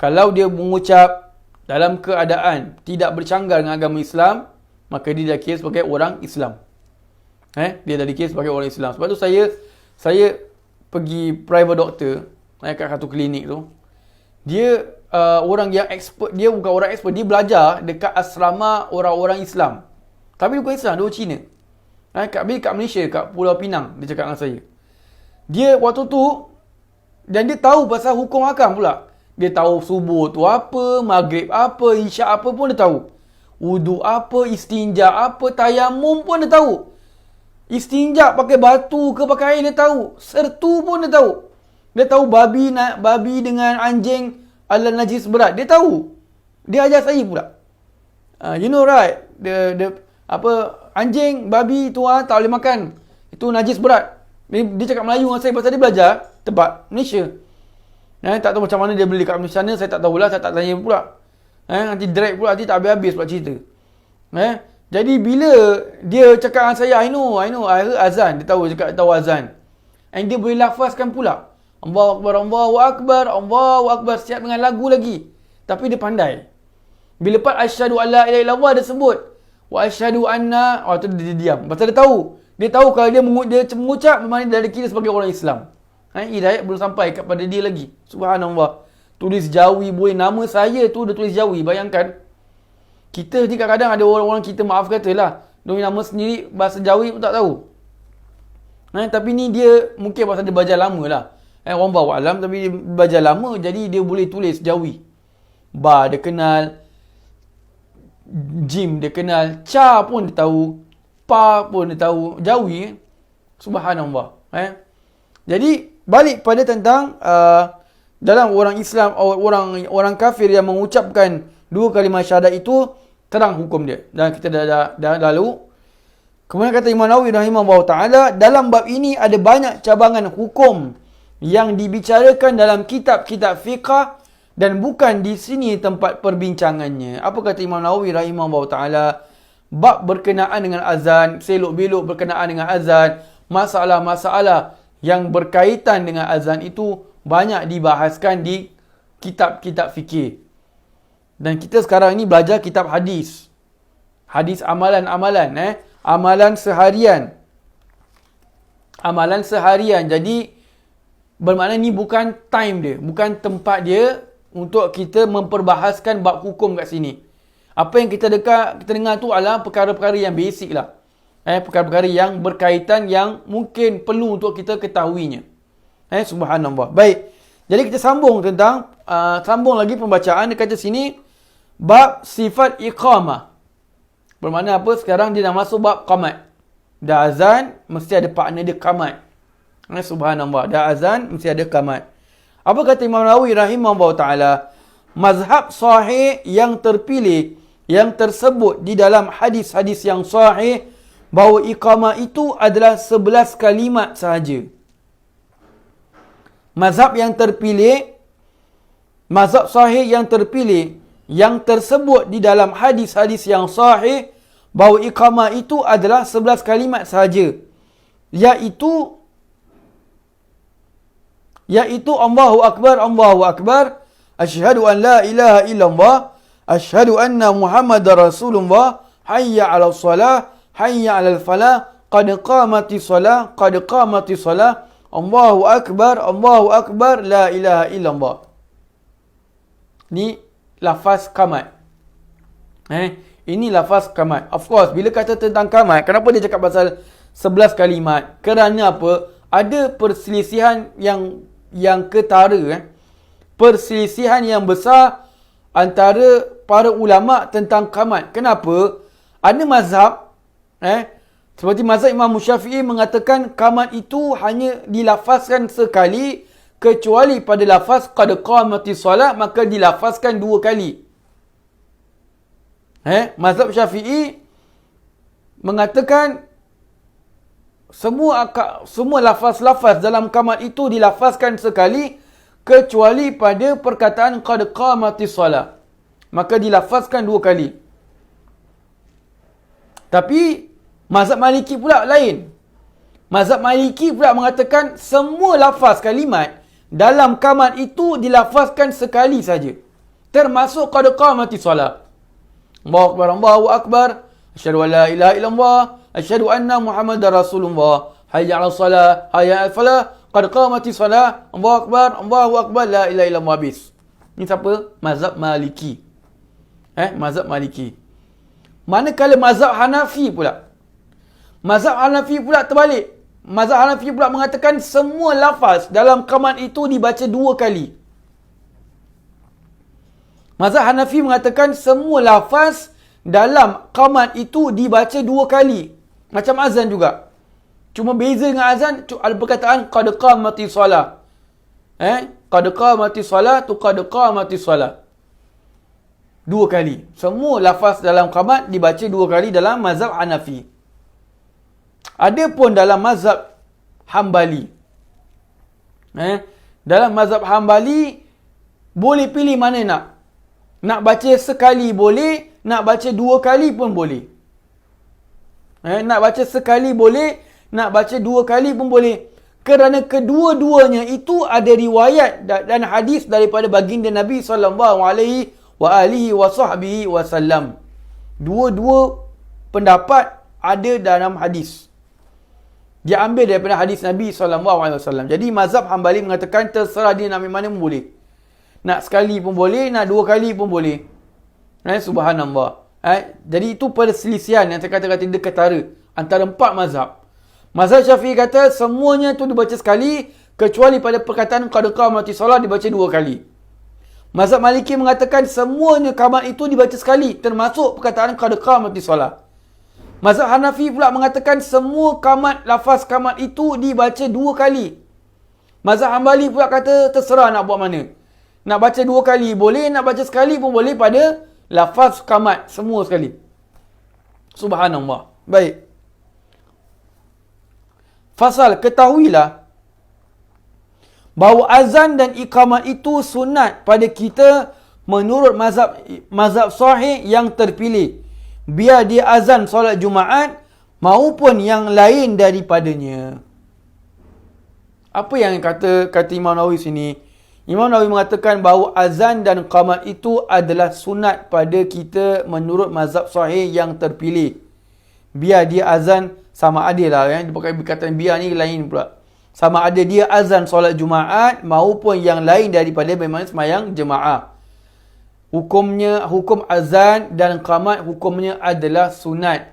kalau dia mengucap dalam keadaan tidak bercanggah dengan agama Islam, maka dia dah kira sebagai orang Islam. Dia dah dikira sebagai orang Islam. Sebab tu saya pergi private doctor kat satu klinik tu. Dia orang yang expert, dia bukan orang expert, dia belajar dekat asrama orang-orang Islam. Tapi bukan Islam, dia orang Cina. Kat Malaysia, kat Pulau Pinang, dia cakap dengan saya. Dia waktu tu, dan dia tahu pasal hukum akam pula. Dia tahu subuh tu apa, maghrib apa, isyak apa pun dia tahu. Wudu apa, istinja apa, tayamum pun dia tahu. Istinja pakai batu ke pakai air dia tahu. Sertu pun dia tahu. Dia tahu babi dengan anjing adalah najis berat. Dia tahu. Dia ajar saya pula. You know right? Anjing, babi tu tak boleh makan. Itu najis berat. Dia cakap Melayu dengan saya pasal dia belajar tempat Malaysia. Tak tahu macam mana dia beli kat Malaysia sana, saya tak tahulah, saya tak tanya pula. Nanti drag pula, nanti tak habis-habis pula cerita. Jadi bila dia cakap dengan saya, I know, I heard azan. Dia tahu azan. And dia boleh lafazkan pula. Allahu Akbar, Allahu Akbar, Allahu Akbar. Siap dengan lagu lagi. Tapi dia pandai. Bila lepas asyhadu an la ilaha illallah dia sebut. Wa asyhadu anna, tu dia diam. Pasal dia tahu. Dia tahu kalau dia mengucap, memang dia dah dikira sebagai orang Islam. Hidayat belum sampai kepada dia lagi. Subhanallah. Tulis Jawi boleh. Nama saya tu dah tulis Jawi. Bayangkan. Kita ni kadang-kadang ada orang-orang kita, maaf katalah, dia nama sendiri bahasa Jawi pun tak tahu. Tapi ni dia mungkin pasal dia belajar lama lah. Orang bawa alam tapi dia belajar lama, jadi dia boleh tulis Jawi. Ba dia kenal, Jim dia kenal, Cha pun dia tahu, Pa pun dia tahu, Jawi. Subhanallah. Jadi balik pada tentang dalam orang Islam, orang kafir yang mengucapkan dua kalimah syahadat itu, terang hukum dia. Dan kita dah lalu. Kemudian kata Imam Nawawi rahimahullah ta'ala, dalam bab ini ada banyak cabangan hukum yang dibicarakan dalam kitab-kitab fiqh dan bukan di sini tempat perbincangannya. Apa kata Imam Nawawi rahimahullah ta'ala? Bab berkenaan dengan azan, selok-belok berkenaan dengan azan, masalah-masalah yang berkaitan dengan azan itu banyak dibahaskan di kitab-kitab fikir. Dan kita sekarang ni belajar kitab hadis. Hadis amalan-amalan. Amalan seharian. Amalan seharian. Jadi, bermakna ni bukan time dia. Bukan tempat dia untuk kita memperbahaskan bab hukum kat sini. Apa yang kita dengar tu adalah perkara-perkara yang basic lah. Perkara-perkara yang berkaitan yang mungkin perlu untuk kita ketahuinya. Subhanallah. Baik. Jadi kita sambung tentang, sambung lagi pembacaan. Dia kata sini, bab sifat iqamah. Bermakna apa? Sekarang dia dah masuk bab qamat. Dah azan, mesti ada partner dia qamat. Subhanallah. Dah azan, mesti ada qamat. Apa kata Imam Nawawi rahimahullah ta'ala? Mazhab sahih yang terpilih, yang tersebut di dalam hadis-hadis yang sahih, bahawa iqamah itu adalah 11 kalimat sahaja. Mazhab yang terpilih, mazhab sahih yang terpilih, yang tersebut di dalam hadis-hadis yang sahih, bahawa iqamah itu adalah 11 kalimat sahaja. Iaitu Allahu Akbar, Allahu Akbar, asyhadu an la ilaha illallah, asyhadu anna Muhammadar Rasulullah, hayya 'alas salah, hayya 'alal falah, qad qamatis salah, qad qamatis salah, Allahu Akbar, Allahu Akbar, la ilaha illallah. Ni lafaz qamat. Ini lafaz qamat. Of course, bila kata tentang qamat, kenapa dia cakap pasal 11 kalimat? Kerana apa? Ada perselisihan yang ketara, perselisihan yang besar antara para ulama tentang qamat. Kenapa? Ada mazhab, seperti mazhab Imam Syafi'i mengatakan qamat itu hanya dilafazkan sekali, kecuali pada lafaz qad qamatis salat, maka dilafazkan 2 kali. Mazhab Syafi'i mengatakan semua lafaz-lafaz dalam qamat itu dilafazkan sekali, kecuali pada perkataan qad qamatis salat, maka dilafazkan 2 kali. Tapi mazhab Maliki pula lain. Mazhab Maliki pula mengatakan semua lafaz kalimat dalam qamat itu dilafazkan sekali saja, termasuk qad qamatis salat. Allahu Akbar, Allahu Akbar, asyhadu an la ilaha illallah, asyhadu anna Muhammadar Rasulullah, hayya 'alas salah, hayya 'alal falah, qad qamatis salah, Allahu Akbar, Allahu Akbar, la ilaha illallah, habis. Ini siapa? Mazhab Maliki. Mazhab Maliki. Manakala mazhab Hanafi pula, mazhab Hanafi pula terbalik. Mazhab Hanafi pula mengatakan semua lafaz dalam qamat itu dibaca 2 kali. Mazhab Hanafi mengatakan semua lafaz dalam qamat itu dibaca 2 kali. Macam azan juga. Cuma beza dengan azan, ada perkataan qad qamatis salah. Qad qamatis salah tu qad qamatis salah. 2 kali. Semua lafaz dalam qamat dibaca 2 kali dalam mazhab Hanafi. Adapun dalam mazhab Hambali, dalam mazhab Hambali boleh pilih mana nak. Nak baca sekali boleh, nak baca 2 kali pun boleh. Nak baca sekali boleh, nak baca 2 kali pun boleh. Kerana kedua-duanya itu ada riwayat dan hadis daripada baginda Nabi SAW. Dua-dua pendapat ada dalam hadis. Dia ambil daripada hadis Nabi SAW. Jadi mazhab Hambali mengatakan terserah dia nak ambil mana pun boleh. Nak sekali pun boleh, nak 2 kali pun boleh. Subhanallah. Jadi itu perselisihan yang saya kata dia ketara antara 4 mazhab. Mazhab Syafi'i kata semuanya tu dibaca sekali, kecuali pada perkataan qad qamati solat dibaca 2 kali. Mazhab Maliki mengatakan semuanya qamat itu dibaca sekali, termasuk perkataan qad qamati solat. Mazhab Hanafi pula mengatakan semua qamat, lafaz qamat itu dibaca 2 kali. Mazhab Hambali pula kata terserah nak buat mana. Nak baca 2 kali boleh, nak baca sekali pun boleh pada lafaz qamat semua sekali. Subhanallah. Baik. Fasal, ketahuilah bahawa azan dan iqamah itu sunat pada kita menurut mazhab sahih yang terpilih. Biar dia azan solat Jumaat maupun yang lain daripadanya. Apa yang kata Imam Nawawi sini? Imam Nawawi mengatakan bahawa azan dan qamat itu adalah sunat pada kita menurut mazhab sahih yang terpilih. Biar dia azan sama ada lah. Dia pakai perkataan biar ni lain pula. Sama ada dia azan solat Jumaat maupun yang lain daripada memang semayang jemaah. Hukum azan dan qamat hukumnya adalah sunat.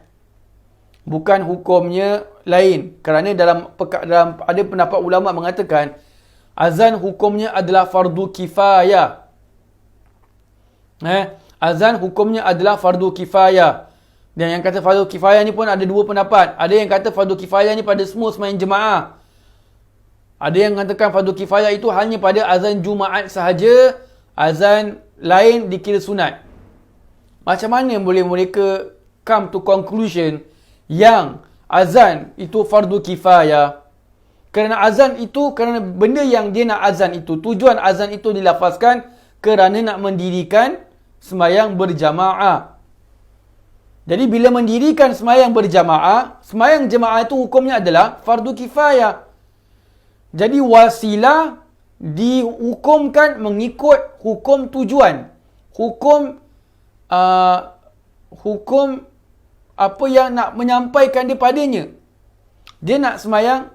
Bukan hukumnya lain. Kerana dalam ada pendapat ulama mengatakan azan hukumnya adalah fardu kifayah. Azan hukumnya adalah fardu kifayah. Dan yang kata fardu kifayah ni pun ada 2 pendapat. Ada yang kata fardu kifayah ni pada semua semayang jemaah. Ada yang mengatakan fardu kifayah itu hanya pada azan Jumaat sahaja. Azan lain dikira sunat. Macam mana boleh mereka come to conclusion yang azan itu fardu kifayah? Kerana azan itu, kerana benda yang dia nak azan itu, tujuan azan itu dilafazkan kerana nak mendirikan sembahyang berjamaah. Jadi bila mendirikan sembahyang berjamaah, sembahyang jemaah itu hukumnya adalah fardu kifayah. Jadi wasilah dihukumkan mengikut hukum tujuan. Hukum apa yang nak menyampaikan dia padanya. Dia nak sembahyang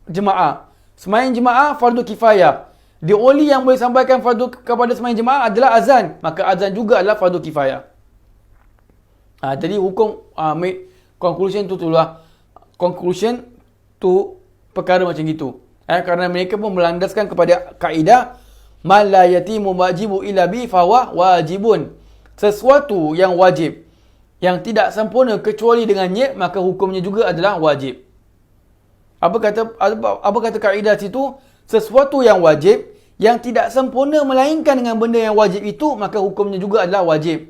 jemaah. Sembahyang jemaah fardu kifayah. The only yang boleh sampaikan fardu kepada sembahyang jemaah adalah azan. Maka azan juga adalah fardu kifayah. Jadi hukum conclusion tu itulah. Conclusion tu perkara macam gitu. Kerana mereka pun melandaskan kepada kaedah man la yatimu wajibu illa bi fawa wajibun. Sesuatu yang wajib yang tidak sempurna kecuali dengannya, maka hukumnya juga adalah wajib. Apa kata kaedah situ? Sesuatu yang wajib yang tidak sempurna melainkan dengan benda yang wajib itu, maka hukumnya juga adalah wajib.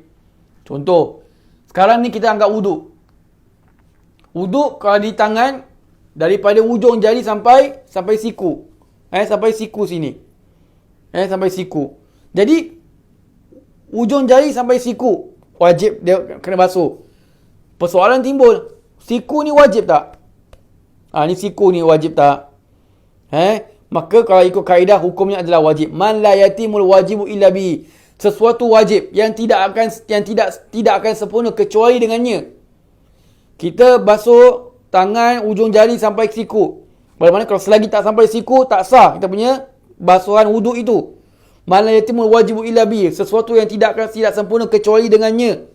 Contoh, sekarang ni kita anggap wuduk. Wuduk kalau di tangan daripada ujung jari sampai siku. Sampai siku sini. Sampai siku. Jadi ujung jari sampai siku wajib dia kena basuh. Persoalan timbul, siku ni wajib tak? Ni siku ni wajib tak? Maka kalau ikut kaedah hukumnya adalah wajib. Man la yatimul wajibu illa bi. Sesuatu wajib yang tidak akan sempurna kecuali dengannya. Kita basuh tangan ujung jari sampai siku. Bagaimana kalau selagi tak sampai siku, tak sah kita punya basuhan wuduk itu. Man la yatimul wajibu illa bi. Sesuatu yang tidak sempurna kecuali dengannya.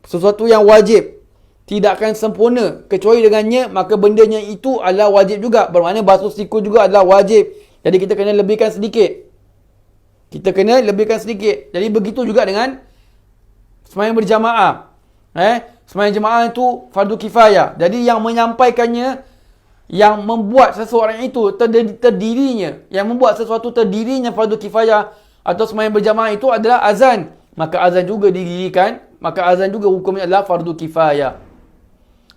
Sesuatu yang wajib tidak akan sempurna kecuali dengannya, maka bendanya itu adalah wajib juga. Bermakna basuh siku juga adalah wajib. Jadi kita kena lebihkan sedikit. Jadi begitu juga dengan sembahyang berjamaah. Sembahyang jemaah itu fardu kifayah. Jadi yang menyampaikannya, yang membuat seseorang itu terdirinya, yang membuat sesuatu terdirinya fardu kifayah atau sembahyang berjamaah itu adalah azan. Maka azan juga didirikan, maka azan juga hukumnya adalah fardu kifayah.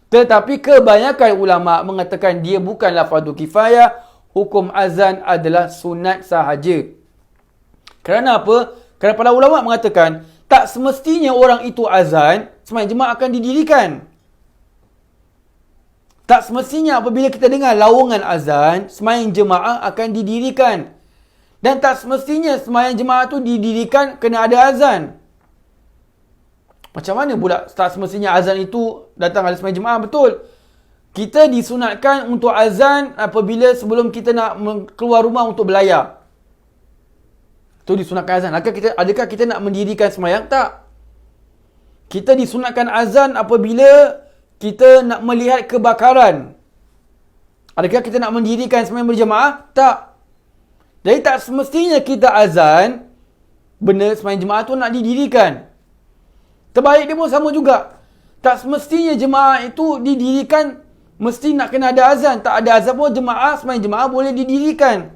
Tetapi kebanyakan ulama mengatakan dia bukanlah fardu kifayah, hukum azan adalah sunat sahaja. Kerana apa? Kerana para ulama mengatakan tak semestinya orang itu azan, sembahyang jemaah akan didirikan. Tak semestinya apabila kita dengar laungan azan, sembahyang jemaah akan didirikan. Dan tak semestinya sembahyang jemaah tu didirikan kena ada azan. Macam mana pula tak semestinya azan itu datang dari sembahyang jemaah? Betul. Kita disunatkan untuk azan apabila sebelum kita nak keluar rumah untuk belayar. Itu disunatkan azan. Adakah kita nak mendirikan sembahyang? Tak. Kita disunatkan azan apabila kita nak melihat kebakaran. Adakah kita nak mendirikan sembahyang berjamaah? Tak. Jadi tak semestinya kita azan, benda sembahyang jemaah tu nak didirikan. Terbalik dia pun sama juga. Tak semestinya jemaah itu didirikan mesti nak kena ada azan. Tak ada azan pun sembahyang jemaah boleh didirikan.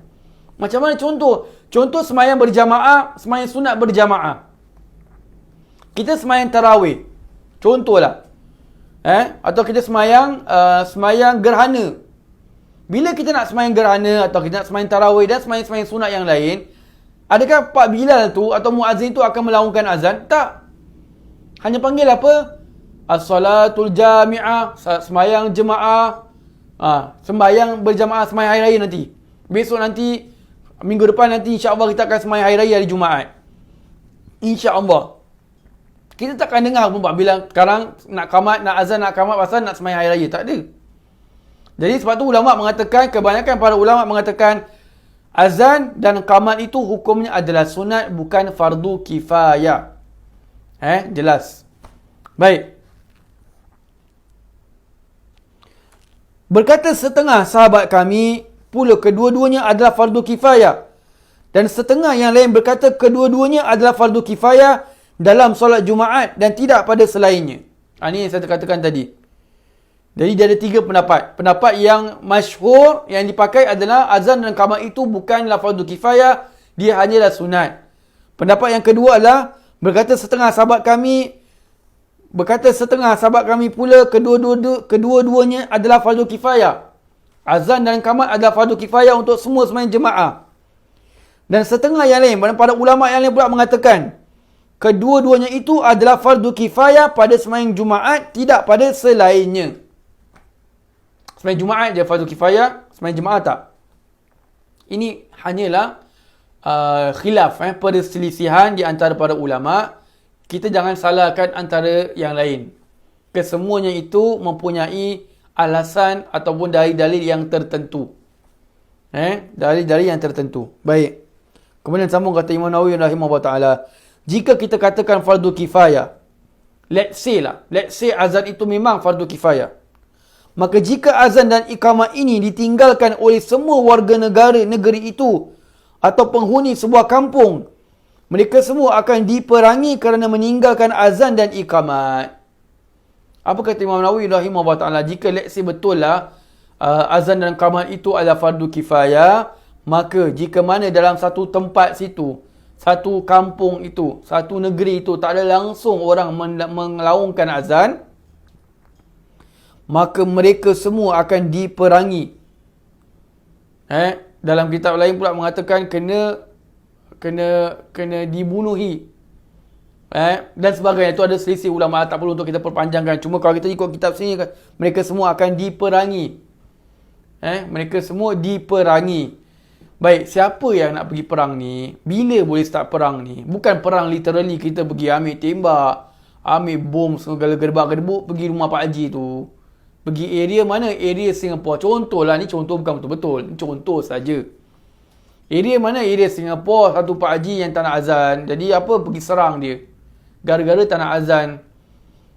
Macam mana contoh? Contoh sembahyang berjamaah, sembahyang sunat berjamaah. Kita sembahyang tarawih. Contohlah. Atau kita sembahyang gerhana. Bila kita nak sembahyang gerhana atau kita nak sembahyang tarawih dan sembahyang sunat yang lain, adakah Pak Bilal tu atau muazzin tu akan melaungkan azan? Tak. Hanya panggil apa? As-salatul jami'ah, sembahyang jemaah, sembahyang berjamaah, sembahyang hari raya nanti. Besok nanti, minggu depan nanti insya-Allah kita akan sembahyang hari raya hari Jumaat. Insya-Allah. Kita takkan dengar pun Pak Bilal sekarang nak azan pasal nak sembahyang hari raya. Tak ada. Jadi sebab tu ulama mengatakan, kebanyakan para ulama mengatakan azan dan qamat itu hukumnya adalah sunat, bukan fardu kifayah. Jelas. Baik. Berkata setengah sahabat kami pula kedua-duanya adalah fardu kifayah. Dan setengah yang lain berkata kedua-duanya adalah fardu kifayah dalam solat Jumaat dan tidak pada selainnya. Ini yang saya katakan tadi. Jadi dia ada 3 pendapat. Pendapat yang masyhur yang dipakai adalah azan dan qamat itu bukanlah fardu kifayah, dia hanyalah sunat. Pendapat yang kedua adalah berkata setengah sahabat kami pula kedua-duanya adalah fardu kifayah. Azan dan qamat adalah fardu kifayah untuk semua sembahyang jemaah. Dan setengah yang lain, pada ulama yang lain pula mengatakan kedua-duanya itu adalah fardu kifayah pada sembahyang Jumaat, tidak pada selainnya. Sembahyang Jumaat dia fardu kifayah, sembahyang jemaah tak. Ini hanyalah khilaf, perselisihan di antara para ulama. Kita jangan salahkan antara yang lain. Kesemuanya itu mempunyai alasan ataupun dalil-dalil yang tertentu. Dalil-dalil yang tertentu. Baik. Kemudian sambung kata Imam Nawawi rahimahullah ta'ala. Jika kita katakan fardu kifayah, let's say azan itu memang fardu kifayah. Maka jika azan dan iqamah ini ditinggalkan oleh semua warga negeri itu atau penghuni sebuah kampung, mereka semua akan diperangi kerana meninggalkan azan dan iqamat. Apa kata Imam Nawawi rahimahullah ta'ala? Jika let's say betul lah azan dan iqamat itu adalah fardu kifayah, maka jika mana dalam satu tempat situ, satu kampung itu, satu negeri itu tak ada langsung orang melaungkan azan, maka mereka semua akan diperangi. Dalam kitab lain pula mengatakan kena dibunuhi. Dan sebagainya. Itu ada selisih ulama, tak perlu untuk kita perpanjangkan. Cuma kalau kita ikut kitab sini, mereka semua akan diperangi. Mereka semua diperangi. Baik, siapa yang nak pergi perang ni? Bila boleh start perang ni? Bukan perang literally kita pergi ambil tembak, ambil bom, gerabak-gerbuk pergi rumah Pak Haji tu. Pergi area mana? Area Singapura. Contohlah, ni contoh bukan betul-betul. Contoh saja. Area mana? Area Singapura, satu Pak Haji yang tak nak azan. Jadi apa? Pergi serang dia. Gara-gara tak nak azan.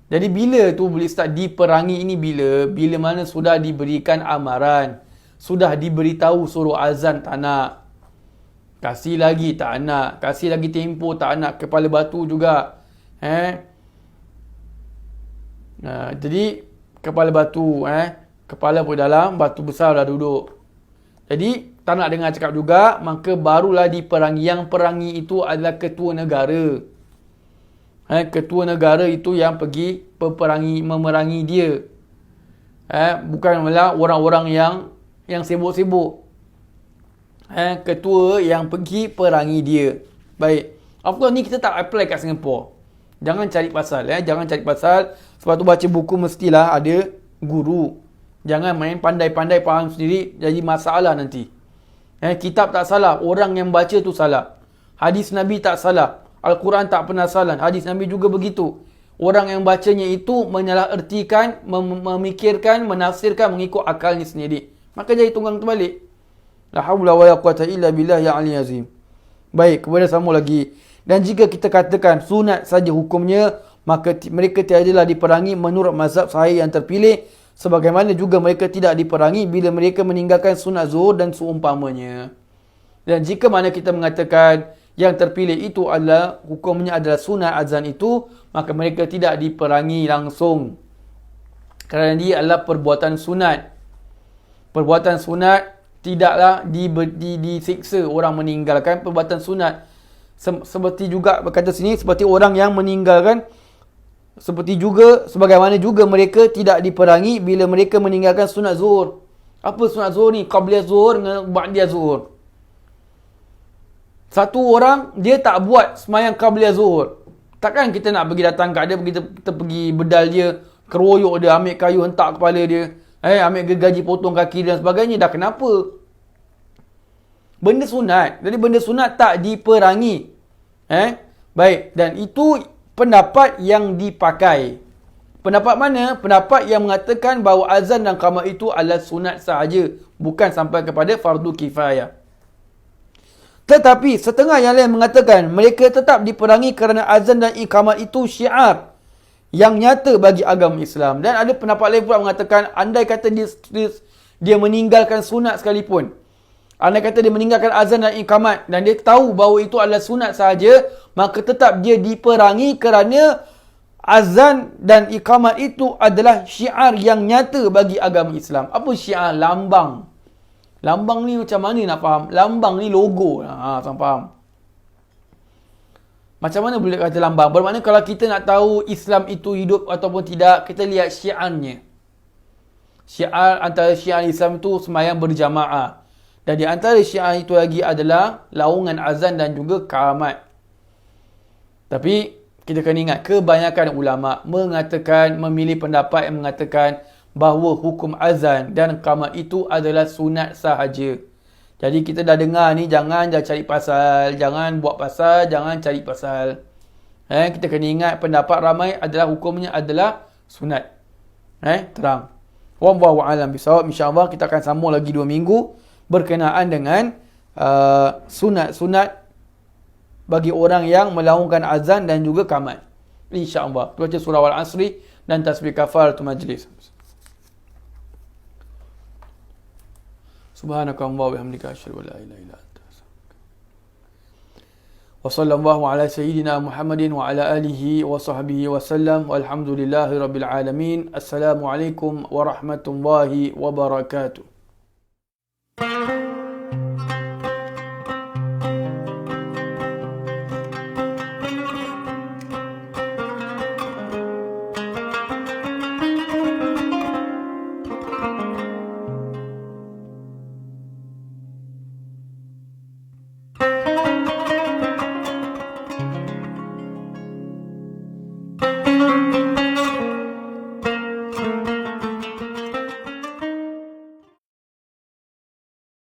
Jadi bila tu boleh start diperangi ini? Bila mana sudah diberikan amaran. Sudah diberitahu suruh azan tak nak. Kasih lagi tak nak. Kasih lagi tempoh tak nak. Kepala batu juga. Jadi kepala batu. Kepala pun dalam, batu besar dah duduk. Jadi tak nak dengar cakap juga, maka barulah diperangi. Yang perangi itu adalah ketua negara. Ketua negara itu yang pergi memerangi dia. Bukanlah orang-orang yang sibuk-sibuk. Ketua yang pergi perangi dia. Baik. Of course ni kita tak apply kat Singapura. Jangan cari pasal. Jangan cari pasal. Sebab tu baca buku mestilah ada guru. Jangan main pandai-pandai faham sendiri, jadi masalah nanti. Kitab tak salah, orang yang baca tu salah. Hadis Nabi tak salah, Al-Quran tak pernah salah, hadis Nabi juga begitu. orang yang bacanya itu menyalahertikan, memikirkan, menafsirkan mengikut akalnya sendiri. Maka jadi tunggang terbalik. La haula wala quwata illa billah ya ali azim. Baik, kepada sama lagi. Dan jika kita katakan sunat saja hukumnya, maka mereka tiadalah diperangi menurut mazhab sahih yang terpilih, sebagaimana juga mereka tidak diperangi bila mereka meninggalkan sunat zuhur dan seumpamanya. Dan jika mana kita mengatakan yang terpilih itu adalah hukumnya adalah sunat azan itu, maka mereka tidak diperangi langsung, kerana dia adalah perbuatan sunat. Perbuatan sunat tidaklah disiksa orang meninggalkan perbuatan sunat. Seperti juga berkata sini, seperti orang yang meninggalkan, seperti juga sebagaimana juga mereka tidak diperangi bila mereka meninggalkan sunat zuhur. Apa sunat zuhur ni? Qabliyah zuhur dengan ba'diyah zuhur. Satu orang dia tak buat semayang qabliyah zuhur, takkan kita nak pergi datang kat dia, kita pergi bedal dia, keroyok dia, ambil kayu hentak kepala dia, ambil gergaji potong kaki dan sebagainya. Dah kenapa? Benda sunat. Jadi benda sunat tak diperangi. Baik, dan itu pendapat yang dipakai. Pendapat mana? Pendapat yang mengatakan bahawa azan dan qamar itu adalah sunat sahaja, bukan sampai kepada fardu kifayah. Tetapi setengah yang lain mengatakan mereka tetap diperangi kerana azan dan iqamat itu syiar yang nyata bagi agama Islam. Dan ada pendapat lain pula mengatakan andai kata dia meninggalkan sunat sekalipun, andai kata dia meninggalkan azan dan iqamat dan dia tahu bahawa itu adalah sunat sahaja, maka tetap dia diperangi kerana azan dan iqamat itu adalah syiar yang nyata bagi agama Islam. Apa syiar? Lambang. Lambang ni macam mana nak faham? Lambang ni logo. Sampai faham? Macam mana boleh kata lambang? Bermakna kalau kita nak tahu Islam itu hidup ataupun tidak, kita lihat syiarnya. Syiar, antara syiar Islam itu sembahyang berjamaah. Dan di antara syiar itu lagi adalah laungan azan dan juga qamat. Tapi kita kena ingat, kebanyakan ulama mengatakan, memilih pendapat yang mengatakan bahawa hukum azan dan qamat itu adalah sunat sahaja. Jadi kita dah dengar ni, jangan dah cari pasal, jangan buat pasal, jangan cari pasal. Kita kena ingat pendapat ramai adalah hukumnya adalah sunat. Terang. Wallahu a'lam bisawab. InsyaAllah kita akan sambung lagi 2 minggu berkenaan dengan sunat-sunat bagi orang yang melaungkan azan dan juga qamat. InsyaAllah. Baca surah Al-Asri dan tasbih kafaratul majlis. Subhanakallah wa bihamdika asyhadu an la ilaha illa anta wa sallallahu ala sayyidina Muhammadin wa ala alihi wa sahbihi wa sallam walhamdulillahi rabbil alamin. Assalamualaikum warahmatullahi wabarakatuh.